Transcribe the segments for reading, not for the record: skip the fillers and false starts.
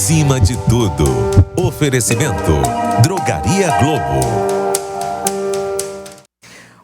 acima de tudo. Oferecimento Drogaria Globo.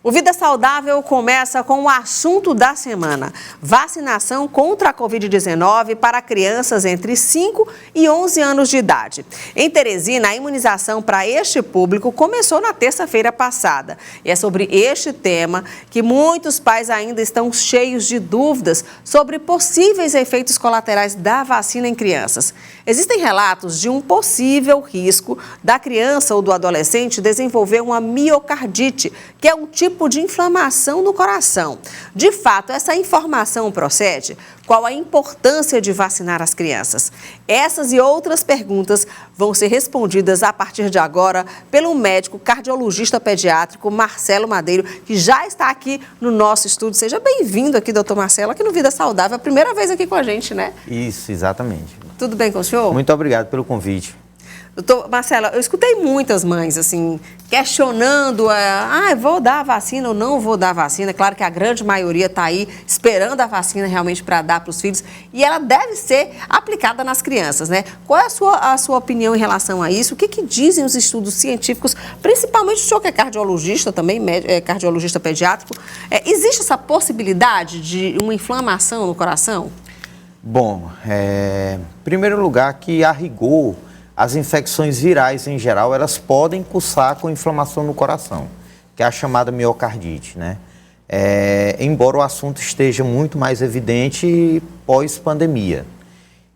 O Vida Saudável começa com o assunto da semana: vacinação contra a Covid-19 para crianças entre 5 e 11 anos de idade. Em Teresina, a imunização para este público começou na terça-feira passada. E é sobre este tema que muitos pais ainda estão cheios de dúvidas sobre possíveis efeitos colaterais da vacina em crianças. Existem relatos de um possível risco da criança ou do adolescente desenvolver uma miocardite, que é um tipo de inflamação no coração. De fato, essa informação procede? Qual a importância de vacinar as crianças? Essas e outras perguntas vão ser respondidas a partir de agora pelo médico cardiologista pediátrico Marcelo Madeiro, que já está aqui no nosso estúdio. Seja bem-vindo aqui, doutor Marcelo, aqui no Vida Saudável. É a primeira vez aqui com a gente, né? Isso, exatamente. Tudo bem com o senhor? Muito obrigado pelo convite. Doutor Marcelo, eu escutei muitas mães, assim, questionando, vou dar a vacina ou não vou dar a vacina. Claro que a grande maioria está aí esperando a vacina realmente para dar para os filhos. E ela deve ser aplicada nas crianças, né? Qual é a sua opinião em relação a isso? O que dizem os estudos científicos, principalmente o senhor que é cardiologista também, cardiologista pediátrico. Existe essa possibilidade de uma inflamação no coração? Bom, em primeiro lugar, que a rigor, as infecções virais, em geral, elas podem cursar com inflamação no coração, que é a chamada miocardite, né? Embora o assunto esteja muito mais evidente pós-pandemia.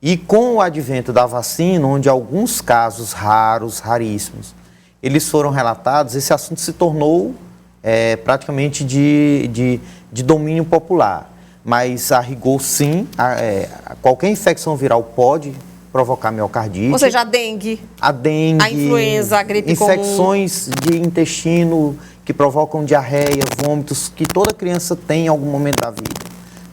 E com o advento da vacina, onde alguns casos raros, raríssimos, eles foram relatados, esse assunto se tornou praticamente de domínio popular. Mas, a rigor, sim, qualquer infecção viral pode provocar miocardite. Ou seja, a dengue, a influenza, a gripe infecções comum de intestino que provocam diarreia, vômitos, que toda criança tem em algum momento da vida.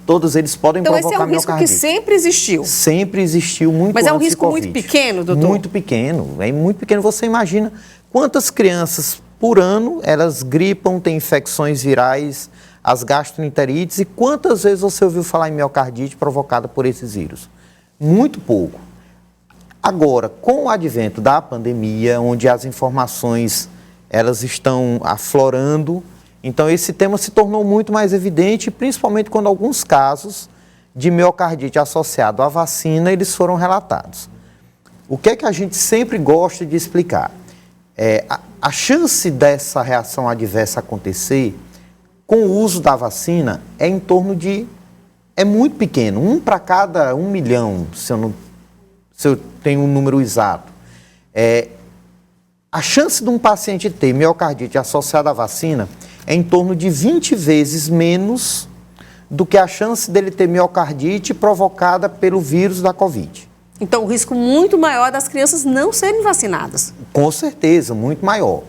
Todos eles podem provocar miocardite. Então esse é um risco que sempre existiu? Sempre existiu, muito antes Mas é um risco do muito pequeno, doutor? Muito pequeno, é muito pequeno. Você imagina quantas crianças por ano, elas gripam, têm infecções virais, as gastroenterites, e quantas vezes você ouviu falar em miocardite provocada por esses vírus? Muito pouco. Agora, com o advento da pandemia, onde as informações elas estão aflorando, então esse tema se tornou muito mais evidente, principalmente quando alguns casos de miocardite associado à vacina, eles foram relatados. O que é que a gente sempre gosta de explicar? A chance dessa reação adversa acontecer com o uso da vacina é em torno de... é muito pequeno, 1 para cada 1 milhão, se eu tenho um número exato. A chance de um paciente ter miocardite associada à vacina é em torno de 20 vezes menos do que a chance dele ter miocardite provocada pelo vírus da Covid. Então, o risco muito maior das crianças não serem vacinadas. Com certeza, muito maior.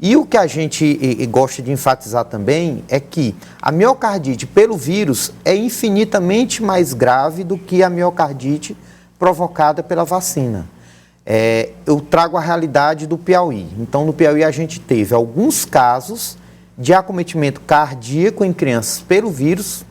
E o que a gente gosta de enfatizar também é que a miocardite pelo vírus é infinitamente mais grave do que a miocardite provocada pela vacina. Eu trago a realidade do Piauí. Então, no Piauí, a gente teve alguns casos de acometimento cardíaco em crianças pelo vírus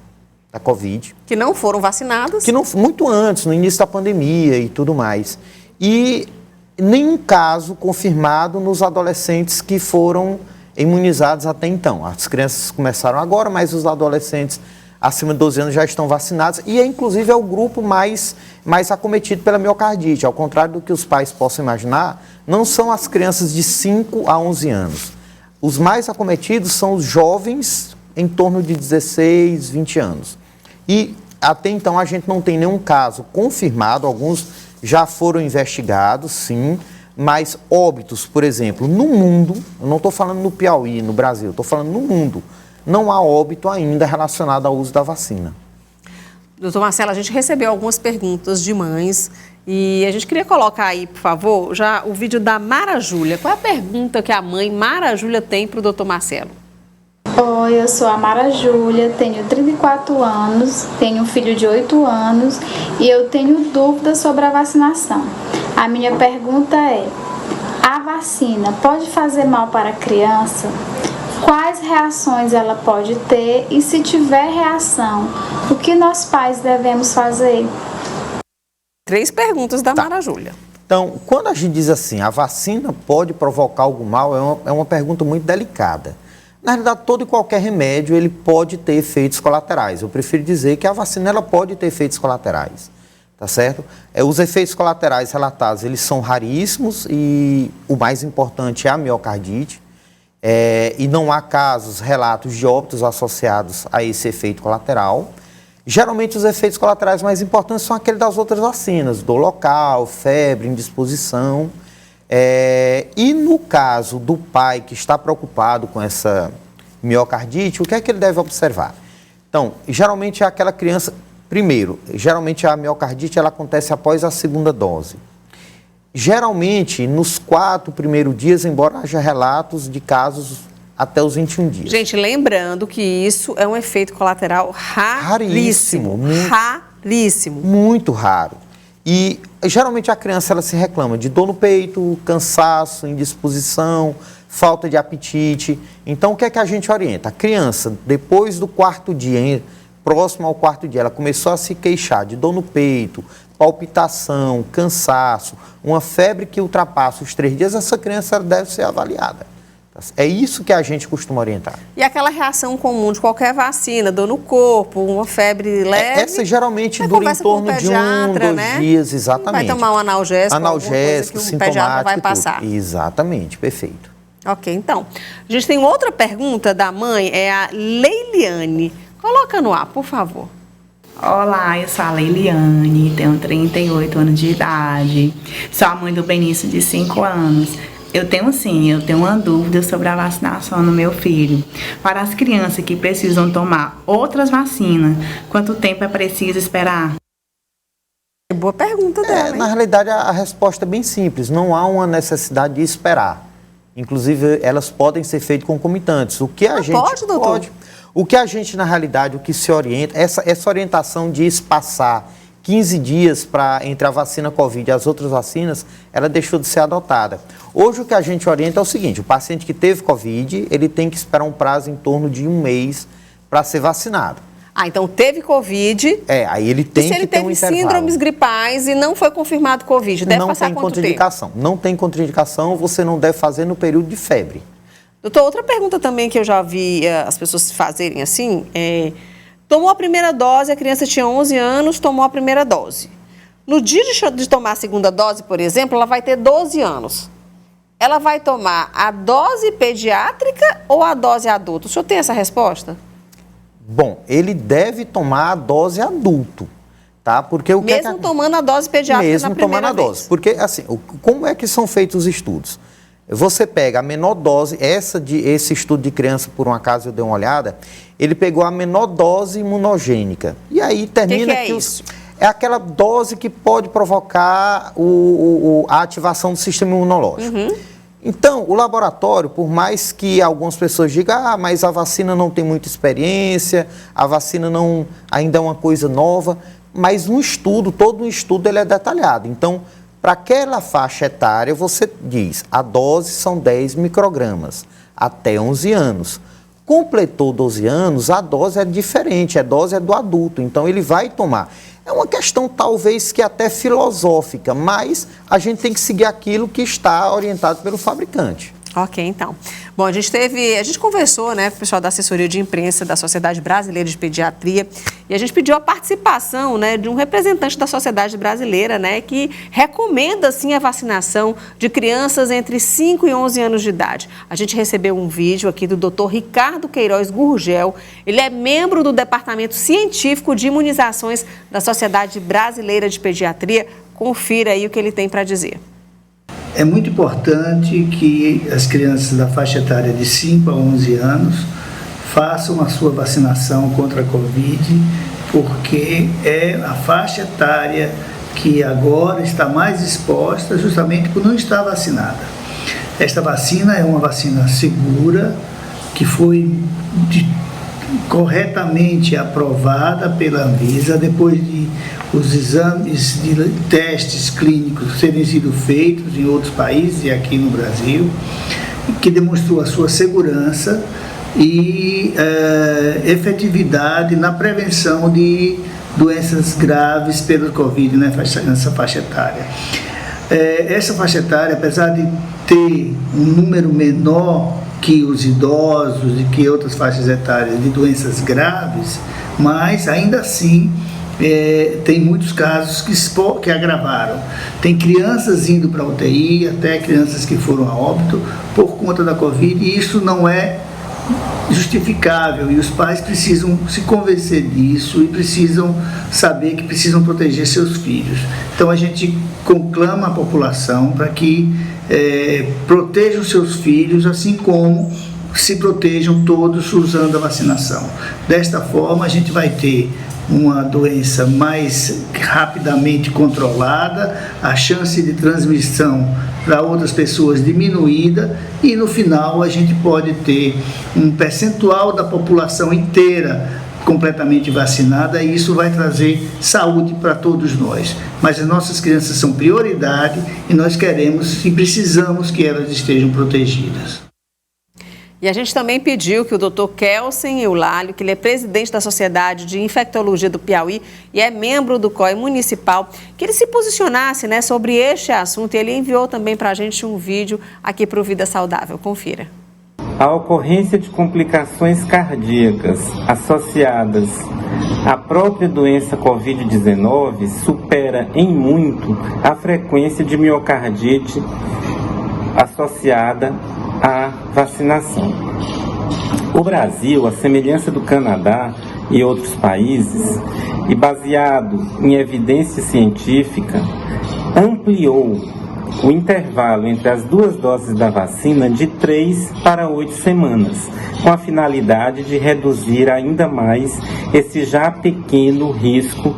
da Covid. Que não foram vacinadas. Muito antes, no início da pandemia e tudo mais. E nenhum caso confirmado nos adolescentes que foram imunizados até então. As crianças começaram agora, mas os adolescentes acima de 12 anos já estão vacinados e, inclusive, é o grupo mais acometido pela miocardite. Ao contrário do que os pais possam imaginar, não são as crianças de 5 a 11 anos. Os mais acometidos são os jovens em torno de 16, 20 anos. E, até então, a gente não tem nenhum caso confirmado, alguns já foram investigados, sim, mas óbitos, por exemplo, no mundo, eu não estou falando no Piauí, no Brasil, estou falando no mundo, não há óbito ainda relacionado ao uso da vacina. Doutor Marcelo, a gente recebeu algumas perguntas de mães e a gente queria colocar aí, por favor, já o vídeo da Mara Júlia. Qual é a pergunta que a mãe Mara Júlia tem para o doutor Marcelo? Oi, eu sou a Mara Júlia, tenho 34 anos, tenho um filho de 8 anos e eu tenho dúvidas sobre a vacinação. A minha pergunta é: a vacina pode fazer mal para a criança? Quais reações ela pode ter e, se tiver reação, o que nós pais devemos fazer? 3 perguntas da Mara Júlia. Então, quando a gente diz assim, a vacina pode provocar algum mal, é uma pergunta muito delicada. Na realidade, todo e qualquer remédio, ele pode ter efeitos colaterais. Eu prefiro dizer que a vacina, ela pode ter efeitos colaterais, tá certo? Os efeitos colaterais relatados, eles são raríssimos e o mais importante é a miocardite. E não há casos, relatos de óbitos associados a esse efeito colateral. Geralmente, os efeitos colaterais mais importantes são aqueles das outras vacinas, dor local, febre, indisposição. E no caso do pai que está preocupado com essa miocardite, o que é que ele deve observar? Então, geralmente é aquela criança... Primeiro, geralmente a miocardite ela acontece após a segunda dose. Geralmente, nos 4 primeiros dias, embora haja relatos de casos até os 21 dias. Gente, lembrando que isso é um efeito colateral raríssimo. Raríssimo. Muito raro. E geralmente a criança ela se reclama de dor no peito, cansaço, indisposição, falta de apetite. Então, o que é que a gente orienta? A criança, depois do 4º dia, próximo ao 4º dia, ela começou a se queixar de dor no peito, palpitação, cansaço, uma febre que ultrapassa os 3 dias, essa criança deve ser avaliada. É isso que a gente costuma orientar. E aquela reação comum de qualquer vacina, dor no corpo, uma febre leve... Essa geralmente dura em torno de 1, 2 dias, exatamente. Vai tomar um analgésico, analgésico, que o pediatra vai passar. Exatamente, perfeito. Ok, então. A gente tem outra pergunta da mãe, é a Leiliane. Coloca no ar, por favor. Olá, eu sou a Leiliane, tenho 38 anos de idade, sou a mãe do Benício de 5 anos. Eu tenho uma dúvida sobre a vacinação no meu filho. Para as crianças que precisam tomar outras vacinas, quanto tempo é preciso esperar? Boa pergunta dela. Na realidade, a resposta é bem simples, não há uma necessidade de esperar. Inclusive, elas podem ser feitas concomitantes. O que a gente pode, doutor? Pode. O que a gente, na realidade, o que se orienta, essa orientação de espaçar 15 dias entre a vacina Covid e as outras vacinas, ela deixou de ser adotada. Hoje o que a gente orienta é o seguinte, o paciente que teve Covid, ele tem que esperar um prazo em torno de 1 mês para ser vacinado. Então teve Covid. Aí ele tem que ter um intervalo. Se ele teve síndromes gripais e não foi confirmado Covid, deve passar quanto tempo? Não tem contraindicação, você não deve fazer no período de febre. Doutor, outra pergunta também que eu já vi as pessoas fazerem assim, tomou a primeira dose, a criança tinha 11 anos, tomou a primeira dose. No dia de tomar a segunda dose, por exemplo, ela vai ter 12 anos. Ela vai tomar a dose pediátrica ou a dose adulta? O senhor tem essa resposta? Bom, ele deve tomar a dose adulto, tá? Porque mesmo tomando a dose pediátrica na primeira vez? Mesmo tomando a dose. Porque, assim, como é que são feitos os estudos? Você pega a menor dose, esse estudo de criança, por um acaso eu dei uma olhada, ele pegou a menor dose imunogênica. E aí termina que isso? É aquela dose que pode provocar a ativação do sistema imunológico. Uhum. Então, o laboratório, por mais que algumas pessoas digam, mas a vacina não tem muita experiência, a vacina ainda é uma coisa nova, mas todo um estudo ele é detalhado. Então, para aquela faixa etária, você diz, a dose são 10 microgramas, até 11 anos. Completou 12 anos, a dose é diferente, a dose é do adulto, então ele vai tomar. É uma questão talvez que até filosófica, mas a gente tem que seguir aquilo que está orientado pelo fabricante. Ok, então. Bom, a gente conversou, né, com o pessoal da assessoria de imprensa da Sociedade Brasileira de Pediatria e a gente pediu a participação, né, de um representante da Sociedade Brasileira, né, que recomenda, sim, a vacinação de crianças entre 5 e 11 anos de idade. A gente recebeu um vídeo aqui do Dr. Ricardo Queiroz Gurgel, ele é membro do Departamento Científico de Imunizações da Sociedade Brasileira de Pediatria. Confira aí o que ele tem para dizer. É muito importante que as crianças da faixa etária de 5 a 11 anos façam a sua vacinação contra a Covid, porque é a faixa etária que agora está mais exposta justamente por não estar vacinada. Esta vacina é uma vacina segura, que foi corretamente aprovada pela Anvisa depois de os exames de testes clínicos terem sido feitos em outros países e aqui no Brasil, que demonstrou a sua segurança e efetividade na prevenção de doenças graves pelo Covid nessa faixa etária. Essa faixa etária, apesar de ter um número menor que os idosos e que outras faixas etárias de doenças graves, mas ainda assim tem muitos casos que agravaram. Tem crianças indo para a UTI, até crianças que foram a óbito por conta da Covid, e isso não é justificável, e os pais precisam se convencer disso e precisam saber que precisam proteger seus filhos. Então a gente conclama a população para que protejam seus filhos, assim como se protejam todos usando a vacinação. Desta forma a gente vai ter uma doença mais rapidamente controlada, a chance de transmissão para outras pessoas diminuída, e no final a gente pode ter um percentual da população inteira completamente vacinada, e isso vai trazer saúde para todos nós. Mas as nossas crianças são prioridade e nós queremos e precisamos que elas estejam protegidas. E a gente também pediu que o Dr. Kelsen Eulálio, que ele é presidente da Sociedade de Infectologia do Piauí e é membro do COI municipal, que ele se posicionasse, né, sobre este assunto. E ele enviou também para a gente um vídeo aqui para o Vida Saudável. Confira. A ocorrência de complicações cardíacas associadas à própria doença Covid-19 supera em muito a frequência de miocardite associada à vacinação. O Brasil, à semelhança do Canadá e outros países, e baseado em evidência científica, ampliou o intervalo entre as duas doses da vacina de 3 para 8 semanas, com a finalidade de reduzir ainda mais esse já pequeno risco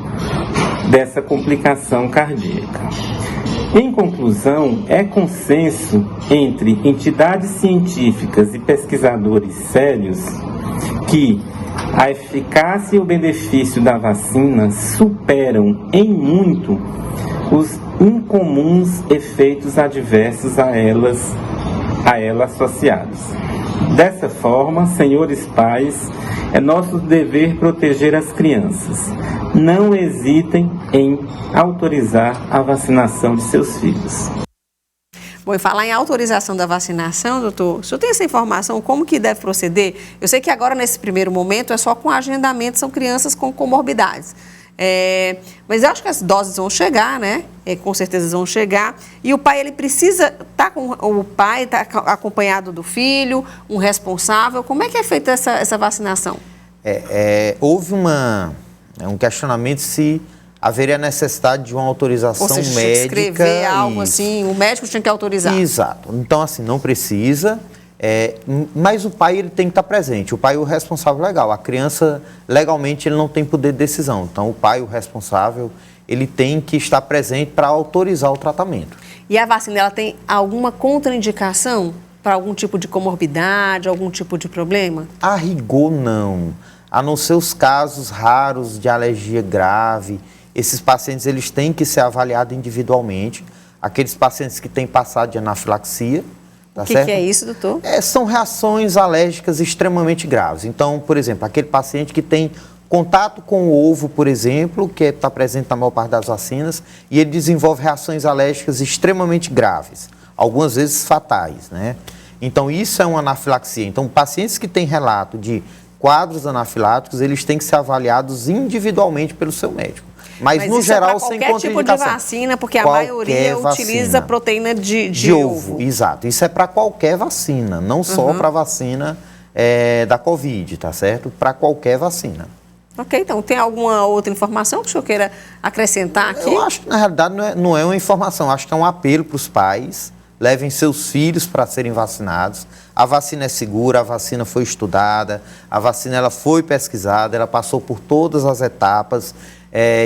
dessa complicação cardíaca. Em conclusão, é consenso entre entidades científicas e pesquisadores sérios que a eficácia e o benefício da vacina superam em muito os incomuns efeitos adversos a ela associados. Dessa forma, senhores pais, é nosso dever proteger as crianças. Não hesitem em autorizar a vacinação de seus filhos. Bom, e falar em autorização da vacinação, doutor, o senhor tem essa informação, como que deve proceder? Eu sei que agora, nesse primeiro momento, é só com agendamento, são crianças com comorbidades. Mas eu acho que as doses vão chegar, né? Com certeza vão chegar. E o pai, ele precisa estar acompanhado do filho, um responsável. Como é que é feita essa vacinação? Houve um questionamento se haveria necessidade de uma autorização médica. Ou seja, escrever algo assim, o médico tinha que autorizar. Exato. Então, assim, não precisa. Mas o pai, ele tem que estar presente. O pai é o responsável legal. A criança, legalmente, ele não tem poder de decisão. Então, o pai, o responsável, ele tem que estar presente para autorizar o tratamento. E a vacina, ela tem alguma contraindicação para algum tipo de comorbidade, algum tipo de problema? A rigor, não. A não ser os casos raros de alergia grave. Esses pacientes, eles têm que ser avaliados individualmente. Aqueles pacientes que têm passado de anafilaxia. Tá o que é isso, doutor? São reações alérgicas extremamente graves. Então, por exemplo, aquele paciente que tem contato com o ovo, por exemplo, que está presente na maior parte das vacinas, e ele desenvolve reações alérgicas extremamente graves, algumas vezes fatais, né? Então, isso é uma anafilaxia. Então, pacientes que têm relato de quadros anafiláticos, eles têm que ser avaliados individualmente pelo seu médico. Mas no geral, sem contraindicação. Qualquer tipo de vacina, porque a maioria utiliza proteína de ovo. Exato. Isso é para qualquer vacina, não só para a vacina da Covid, tá certo? Para qualquer vacina. Ok, então tem alguma outra informação que o senhor queira acrescentar aqui? Eu acho que, na realidade, não é uma informação. Acho que é um apelo para os pais. Levem seus filhos para serem vacinados. A vacina é segura, a vacina foi estudada, a vacina ela foi pesquisada, ela passou por todas as etapas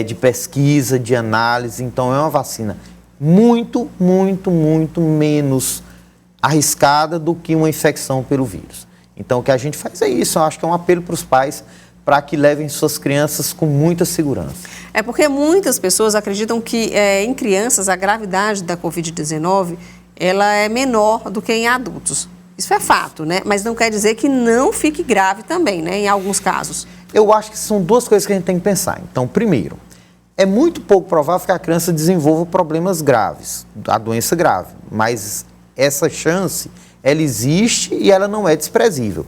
de pesquisa, de análise. Então, é uma vacina muito, muito, muito menos arriscada do que uma infecção pelo vírus. Então, o que a gente faz é isso. Eu acho que é um apelo para os pais para que levem suas crianças com muita segurança. É porque muitas pessoas acreditam que em crianças a gravidade da Covid-19 ela é menor do que em adultos. Isso é fato, né? Mas não quer dizer que não fique grave também, né? Em alguns casos. Eu acho que são duas coisas que a gente tem que pensar. Então, primeiro, é muito pouco provável que a criança desenvolva problemas graves, a doença grave, mas essa chance, ela existe e ela não é desprezível.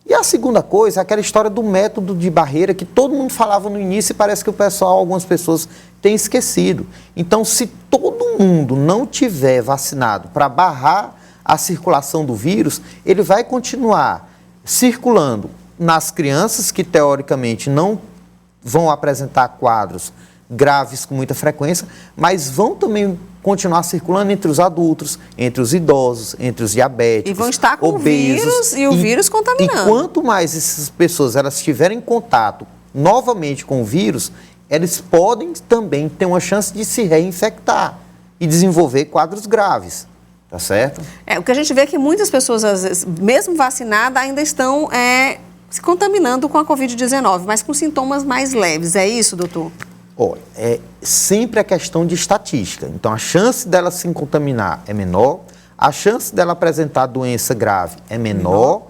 E a segunda coisa é aquela história do método de barreira que todo mundo falava no início e parece que o pessoal, algumas pessoas, têm esquecido. Então, se todo mundo não tiver vacinado para barrar a circulação do vírus, ele vai continuar circulando nas crianças que, teoricamente, não vão apresentar quadros graves com muita frequência, mas vão também continuar circulando entre os adultos, entre os idosos, entre os diabéticos, E vão estar com obesos, o vírus e o vírus contaminando. E quanto mais essas pessoas elas tiverem contato novamente com o vírus, eles podem também ter uma chance de se reinfectar e desenvolver quadros graves, tá certo? O que a gente vê é que muitas pessoas, às vezes, mesmo vacinadas, ainda estão se contaminando com a Covid-19, mas com sintomas mais leves. É isso, doutor? Olha, é sempre a questão de estatística. Então, a chance dela se contaminar é menor, a chance dela apresentar doença grave é menor,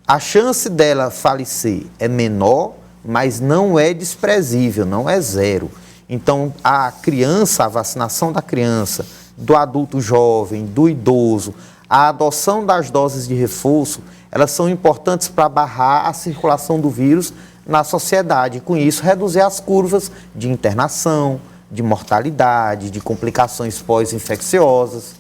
a chance dela falecer é menor, mas não é desprezível, não é zero. Então, a criança, a vacinação da criança, do adulto jovem, do idoso, a adoção das doses de reforço, elas são importantes para barrar a circulação do vírus na sociedade. Com isso, reduzir as curvas de internação, de mortalidade, de complicações pós-infecciosas.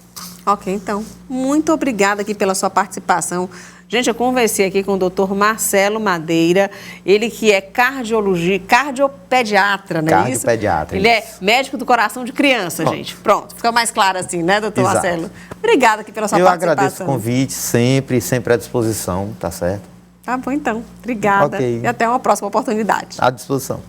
Ok, então, muito obrigada aqui pela sua participação. Gente, eu conversei aqui com o doutor Marcelo Madeira, ele que é cardiopediatra, não é isso? Cardiopediatra. Ele é médico do coração de criança, gente. Pronto, fica mais claro assim, né, doutor Exato. Marcelo? Obrigada aqui pela sua Eu participação. agradeço o convite, sempre à disposição, tá certo? Tá bom, então. Obrigada. Ok. E até uma próxima oportunidade. À disposição.